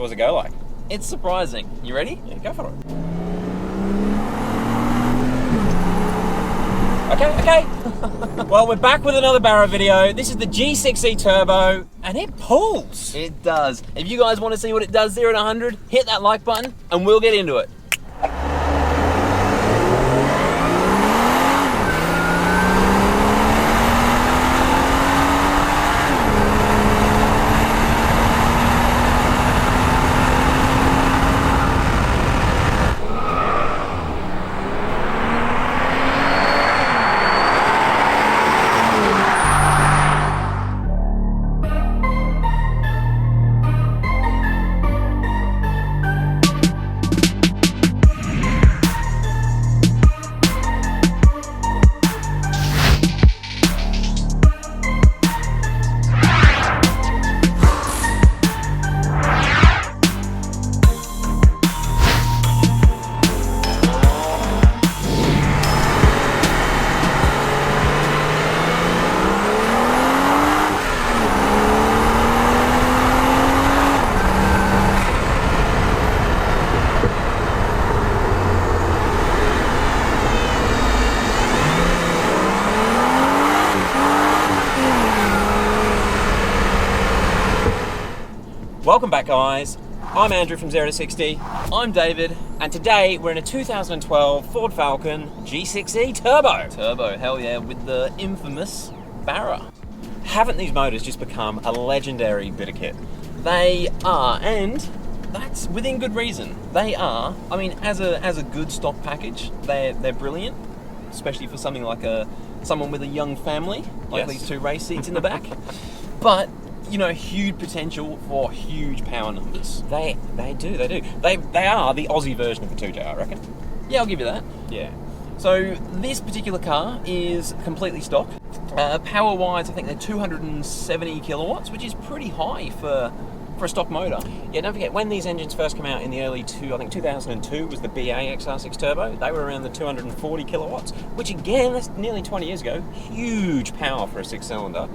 So what's it go like? It's surprising. You ready? Yeah, go for it. Okay. Well, we're back with another Barra video. This is the G6E Turbo, and it pulls. It does. If you guys want to see what it does 0 to 100, hit that like button and we'll get into it. Welcome back, guys. I'm Andrew from 0 to 60. I'm David. And today we're in a 2012 Ford Falcon G6E Turbo. Turbo, hell yeah, with the infamous Barra. Haven't these motors just become a legendary bit of kit? They are, and that's within good reason. They are, I mean, as a good stock package, they're brilliant, especially for something like someone with a young family, like Yes. these two race seats in the back. But, you know, huge potential for huge power numbers. They do. They are the Aussie version of a 2J, I reckon. Yeah, I'll give you that. Yeah. So this particular car is completely stock. Power-wise, I think they're 270 kilowatts, which is pretty high for a stock motor. Yeah, don't forget, when these engines first came out in the early 2002 was the BA XR6 Turbo. They were around the 240 kilowatts, which again, that's nearly 20 years ago. Huge power for a six-cylinder.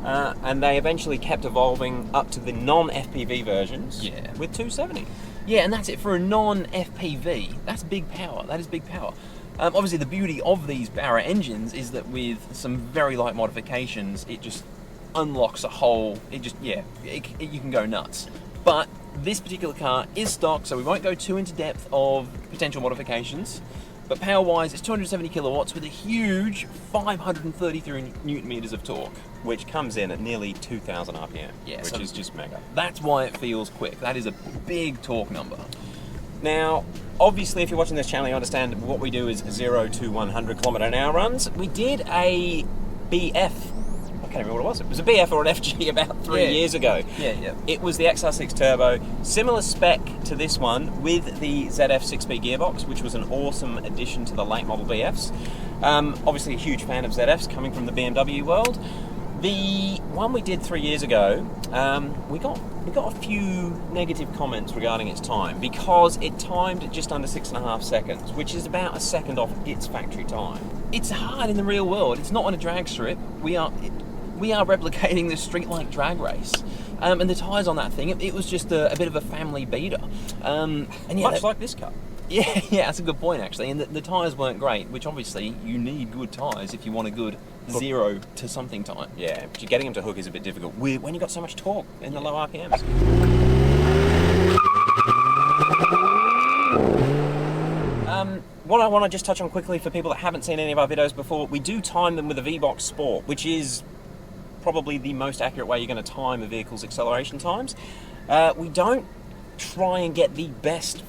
And they eventually kept evolving up to the non-FPV versions with 270. Yeah, and that's it for a non-FPV. That's big power. That is big power. Obviously, the beauty of these Barra engines is that with some very light modifications, it just unlocks a whole. You can go nuts. But this particular car is stock, so we won't go too into depth of potential modifications. But power-wise, it's 270 kilowatts with a huge 533 newton meters of torque. Which comes in at nearly 2,000 RPM, Yeah, which so is just mega. That's why it feels quick. That is a big torque number. Now, obviously, if you're watching this channel, you understand what we do is 0 to 100 kilometer an hour runs. We did a BF. I can't remember what it was. It was a BF or an FG about 3 years ago. Yeah. It was the XR6 Turbo, similar spec to this one with the ZF 6-speed gearbox, which was an awesome addition to the late model BFs. Obviously, a huge fan of ZFs coming from the BMW world. The one we did 3 years ago, we got a few negative comments regarding its time because it timed at just under 6.5 seconds, which is about a second off its factory time. It's hard in the real world. It's not on a drag strip. We are replicating the street-like drag race. And the tyres on that thing, it was just a bit of a family beater. Much like this car. Yeah, that's a good point, actually. And the tyres weren't great, which obviously you need good tyres if you want a good hook. 0 to something time. Yeah, but getting them to hook is a bit difficult when you've got so much torque in the low RPMs. What I want to just touch on quickly for people that haven't seen any of our videos before, we do time them with a VBOX Sport, which is probably the most accurate way you're going to time a vehicle's acceleration times. We don't try and get the best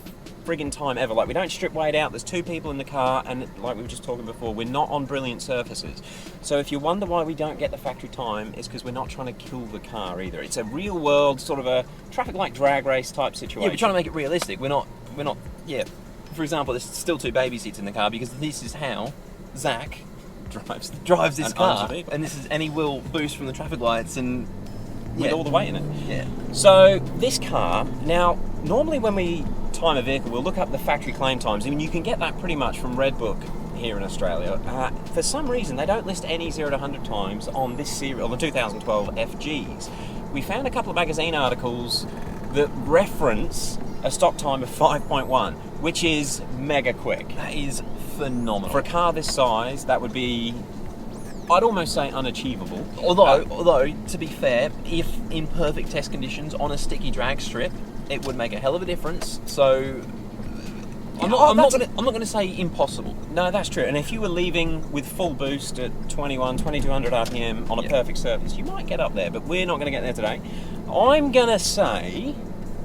friggin' time ever. Like, we don't strip weight out. There's two people in the car, and like we were just talking before, we're not on brilliant surfaces. So if you wonder why we don't get the factory time, it's because we're not trying to kill the car either. It's a real world sort of a traffic light drag race type situation. Yeah, we're trying to make it realistic. We're not. Yeah. For example, there's still two baby seats in the car because this is how Zach drives this car, and he will boost from the traffic lights and with all the weight in it. Yeah. So this car, now normally when we time a vehicle, we'll look up the factory claim times. I mean, you can get that pretty much from Redbook here in Australia. For some reason, they don't list any 0 to 100 times on this serial, on the 2012 FGs. We found a couple of magazine articles that reference a stock time of 5.1, which is mega quick. That is phenomenal. For a car this size, that would be, I'd almost say, unachievable. Although, to be fair, if in perfect test conditions on a sticky drag strip, it would make a hell of a difference. So I'm not going to say impossible. No, that's true. And if you were leaving with full boost at 2200 RPM on a perfect surface, you might get up there, but we're not going to get there today. I'm going to say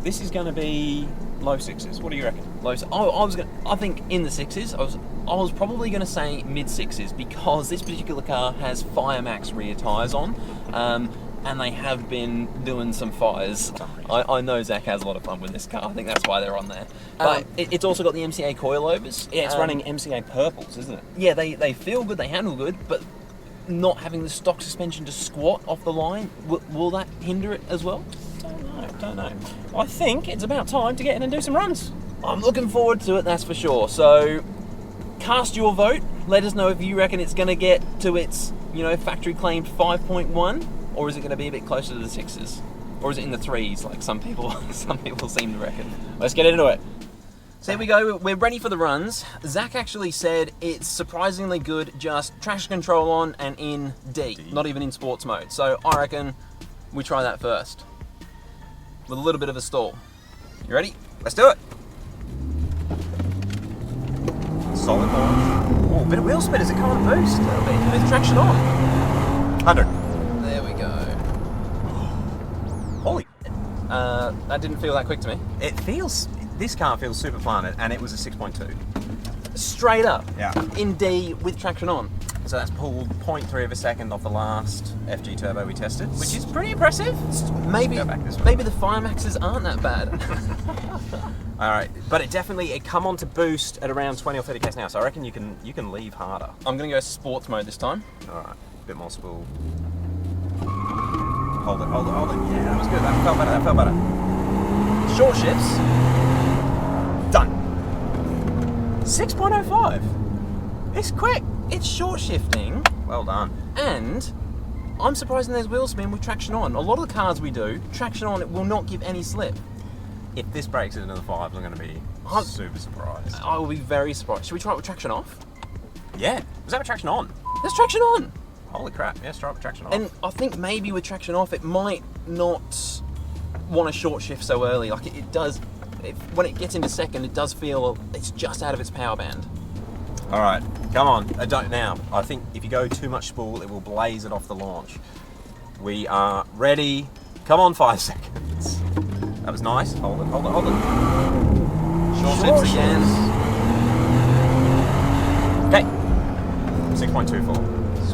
this is going to be low sixes. What do you reckon? I think in the sixes. I was probably going to say mid sixes because this particular car has Firemax rear tyres on, and they have been doing some fires. I know Zach has a lot of fun with this car. I think that's why they're on there. But it's also got the MCA coilovers. Yeah, it's running MCA purples, isn't it? Yeah, they feel good, they handle good, but not having the stock suspension to squat off the line, will that hinder it as well? Don't know. I think it's about time to get in and do some runs. I'm looking forward to it, that's for sure. So, cast your vote. Let us know if you reckon it's going to get to its, factory claimed 5.1, or is it going to be a bit closer to the sixes, or is it in the threes, like some people seem to reckon. Let's get into it. So here we go. We're ready for the runs. Zach actually said it's surprisingly good, just traction control on and in D, not even in sports mode. So I reckon we try that first, with a little bit of a stall. You ready? Let's do it. Solid launch. Oh, a bit of wheel spin as it come on a boost. With traction on. 100. There we go. Holy. That didn't feel that quick to me. This car feels super planted, and it was a 6.2. Straight up. Yeah. In D with traction on. So that's pulled 0.3 of a second off the last FG Turbo we tested, which is pretty impressive. Maybe Go back this way. maybe the Firemaxes aren't that bad. All right, but it come on to boost at around 20 or 30 k's now, so I reckon you can leave harder. I'm going to go sports mode this time. All right, a bit more spool. Hold it. Yeah, that was good. That felt better. Short shifts. Done. 6.05. It's quick. It's short shifting, Well done. and I'm surprised there's wheel spin with traction on. A lot of the cars we do, traction on, it will not give any slip. If this breaks it into the fives, I'm going to be super surprised. I will be very surprised. Should we try it with traction off? Yeah. Was that with traction on? There's traction on. Holy crap. Yeah, try it with traction on. And I think maybe with traction off, it might not want to short shift so early. Like it does, when it gets into second, it does feel it's just out of its power band. All right, come on. Now, I think if you go too much spool, it will blaze it off the launch. We are ready. Come on, 5 seconds. That was nice. Hold it. Short shifts again. Okay. 6.24.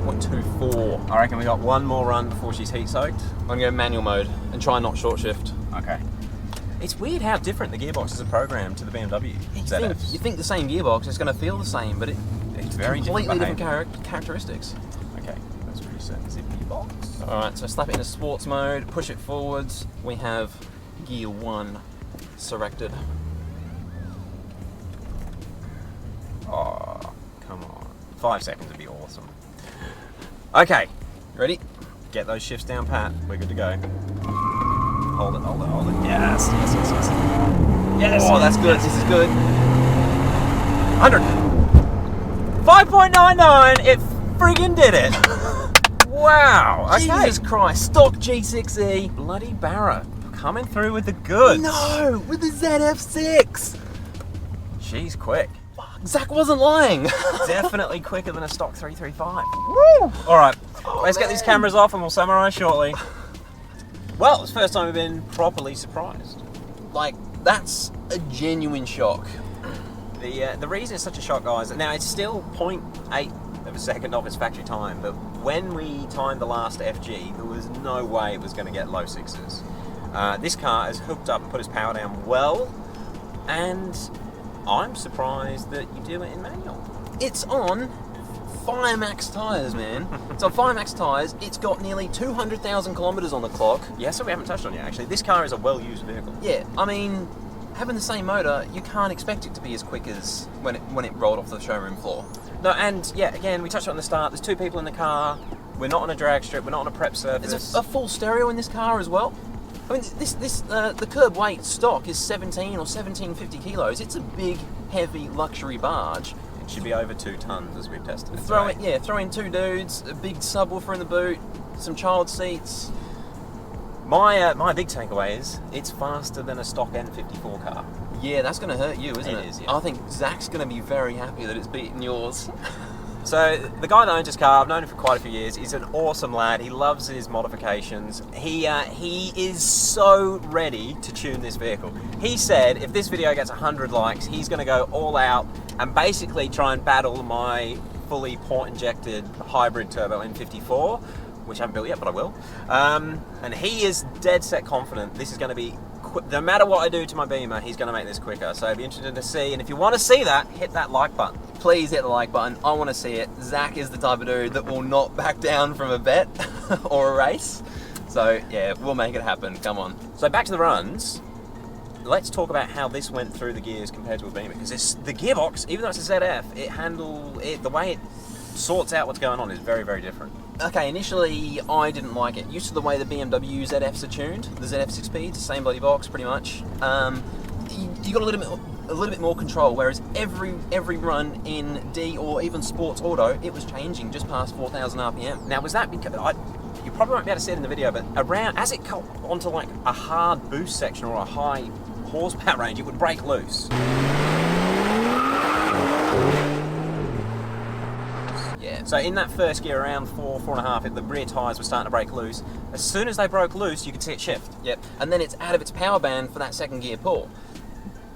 6.24. I reckon we got one more run before she's heat soaked. I'm going to go manual mode and try and not short shift. Okay. It's weird how different the gearboxes are programmed to the BMW ZFs. You think the same gearbox is going to feel the same, but it's very completely different different characteristics. Okay, that's pretty certain. Zippy box. Alright, so slap it into sports mode, push it forwards. We have gear 1 selected. Oh, come on. 5 seconds would be awesome. Okay, Ready? get those shifts down pat. We're good to go. Hold it. Yes. Yes. Oh, that's good. This is good. 100. 5.99. It friggin' did it. Wow. Okay. Jesus Christ. Stock G6E. Bloody Barra coming through with the goods. No, with the ZF6. She's quick. Fuck, Zach wasn't lying. Definitely quicker than a stock 335. Woo! All right, let's get these cameras off and we'll summarise shortly. Well, it's the first time we've been properly surprised. Like, that's a genuine shock. The reason it's such a shock, guys, now it's still 0.8 of a second off its factory time, but when we timed the last FG, there was no way it was going to get low sixes. This car has hooked up and put its power down well, and I'm surprised that you do it in manual. It's on Firemax tyres, man. It's on Firemax tyres. It's got nearly 200,000 kilometres on the clock. Yeah, so we haven't touched on yet, actually. This car is a well-used vehicle. Yeah, I mean, having the same motor, you can't expect it to be as quick as when it rolled off the showroom floor. No, and yeah, again, we touched on the start. There's 2 people in the car. We're not on a drag strip. We're not on a prep surface. There's a full stereo in this car as well. I mean, the curb weight stock is 17 or 1750 kilos. It's a big, heavy luxury barge. It should be over 2 tons as we've tested it. Throw in 2 dudes, a big subwoofer in the boot, some child seats. My big takeaway is it's faster than a stock N54 car. Yeah, that's going to hurt you, isn't it? It is, yeah. I think Zach's going to be very happy that it's beaten yours. So the guy that owns his car, I've known him for quite a few years. He's an awesome lad. He loves his modifications. He is so ready to tune this vehicle. He said if this video gets 100 likes, he's going to go all out and basically try and battle my fully port-injected hybrid turbo N54, which I haven't built yet, but I will. And he is dead set confident this is going to be no matter what I do to my Beamer, he's going to make this quicker. So it'd be interesting to see. And if you want to see that, hit that like button. Please hit the like button. I want to see it. Zach is the type of dude that will not back down from a bet or a race. So yeah, we'll make it happen. Come on. So back to the runs. Let's talk about how this went through the gears compared to a Beamer. Because the gearbox, even though it's a ZF, the way it sorts out what's going on is very, very different. Okay, initially I didn't like it. Used to the way the BMW ZFs are tuned, the ZF6P, it's the same bloody box pretty much. You got a little bit more control, whereas every run in D or even Sports Auto, it was changing just past 4,000 RPM. Now was that because you probably won't be able to see it in the video, but as it got onto like a hard boost section or a high horsepower range, it would break loose. Yeah. So in that first gear, around 4.5, the rear tyres were starting to break loose. As soon as they broke loose, you could see it shift. Yep. And then it's out of its power band for that second gear pull.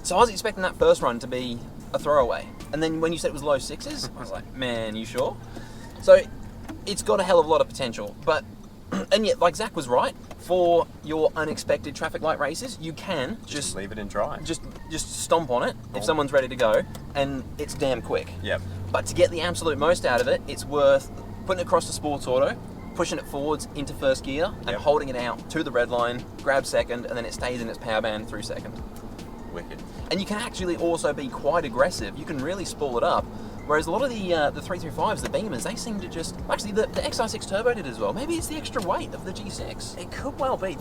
So I was expecting that first run to be a throwaway. And then when you said it was low 6s, I was like, man, you sure? So it's got a hell of a lot of potential. But, and yet, like Zach was right, for your unexpected traffic light races, you can Just leave it in drive. Just stomp on it if someone's ready to go, and it's damn quick. Yep. But to get the absolute most out of it, it's worth putting it across to Sports Auto, pushing it forwards into first gear, and holding it out to the red line, grab second, and then it stays in its power band through second. Wicked. And you can actually also be quite aggressive. You can really spool it up. Whereas a lot of the 335s, the Beamers, they seem to just... Actually, the XR6 Turbo did as well. Maybe it's the extra weight of the G6. It could well be.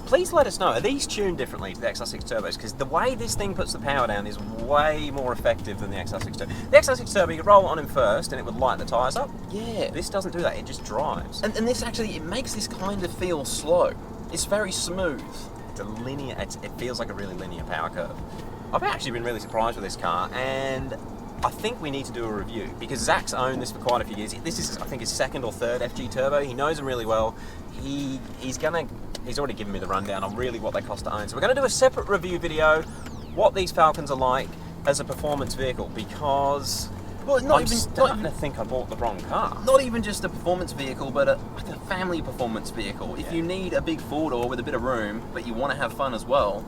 Please let us know, are these tuned differently to the XR6 Turbos? Because the way this thing puts the power down is way more effective than the XR6 Turbo. The XR6 Turbo, you could roll it on him first and it would light the tyres up. Yeah. This doesn't do that, it just drives. And this actually, it makes this kind of feel slow. It's very smooth. It feels like a really linear power curve. I've actually been really surprised with this car, and I think we need to do a review because Zach's owned this for quite a few years. This is, I think, his second or third FG Turbo. He knows them really well. He's already given me the rundown on really what they cost to own. So we're going to do a separate review video, what these Falcons are like as a performance vehicle, because I'm starting to think I bought the wrong car. Not even just a performance vehicle, but like a family performance vehicle. If you need a big four-door with a bit of room, but you want to have fun as well,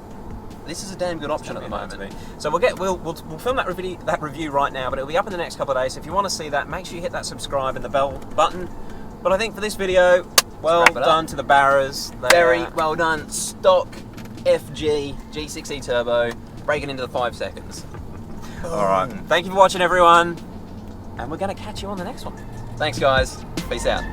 this is a damn good option at the moment. So we'll film that review right now, but it'll be up in the next couple of days. So if you want to see that, make sure you hit that subscribe and the bell button. But I think for this video, well done to the Barras. Very well done. Stock FG G6E Turbo, breaking into the 5 seconds. All right. Thank you for watching, everyone. And we're going to catch you on the next one. Thanks, guys. Peace out.